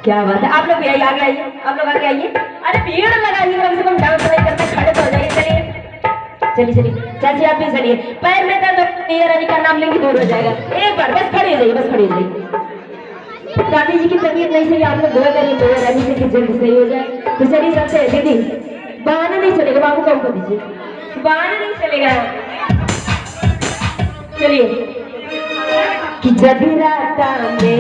क्या बात है, आप लोग भी आइए, आगे आइए, आप लोग आगे आइए। अरे भीड़ लगाइए, कम से कम डांस नहीं करते, खड़े तो हो जाइए। चलिए चलिए चलिए चाची आप भी चलिए, पैर में दर्द मैया रानी का नाम लेंगे दूर हो जाएगा। एक बार बस खड़े हो जाइए, बस खड़े हो जाइए। दादी जी की तबीयत नहीं सही, आप लोग दुआ करिए मैया रानी से कि जल्दी सही हो जाए। तो चलिए सबसे दीदी बहाना नहीं चलेगा, बाबू कम कर दीजिए, बहाना नहीं चलेगा। चलिए कि जब रात में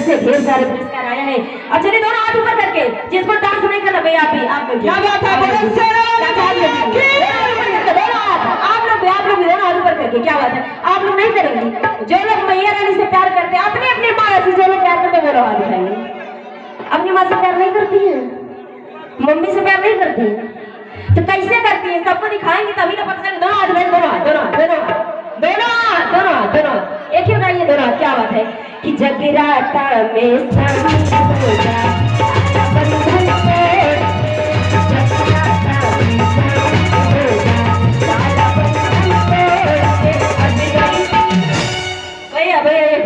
से ढेर सारे पुरस्कार आया है। अब चलिए दोनों हाथ ऊपर करके, जिसको डांस नहीं करना भैया आप क्या बात है, आप लोग भी दोनों हाथ ऊपर करके, क्या बात है, आप लोग नहीं करेंगे? जो लोग मैया रानी से प्यार करते हैं, अपनी अपनी माँ से जो लोग प्यार करते हैं वो लोग हाथ उठाइए। अपनी माँ से प्यार नहीं करती है, मम्मी से प्यार नहीं करती है, तो कैसे करती है? सबको दिखाएंगे तभी ना पता चले। दोनों हाथ, दोनों हाथ, दोनों हाथ, दोनों हाथ, दोनों हाथ, दोनों हाथ, दोनों हाथ, एक ही उठाइए दोनों हाथ। क्या बात है कि जगराता में शामिल हो जा, बंधन से जगराता में शामिल हो जा, सारा बंधन तोड़ के अजगरी। भैया भैया ये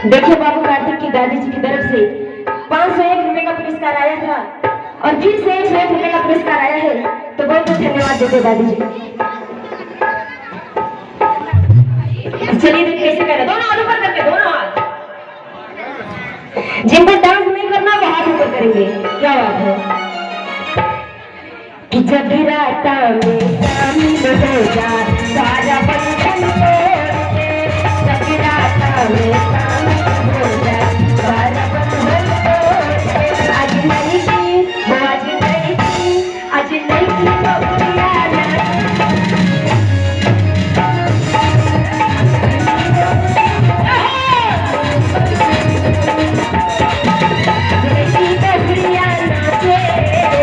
देखिए बाबू कार्तिक की दादी जी की तरफ से 501 रुपए का पुरस्कार आया था और फिर से 101 रुपए का पुरस्कार आया है, तो बहुत बहुत धन्यवाद देते दादी जी। चलिए देखिए कैसे कर रहे, दोनों हाथ ऊपर करके, दोनों हाथ। जिनको डांस नहीं करना वो हाथ ऊपर करेंगे। क्या बात है कि जगराता में शामिल हो जा,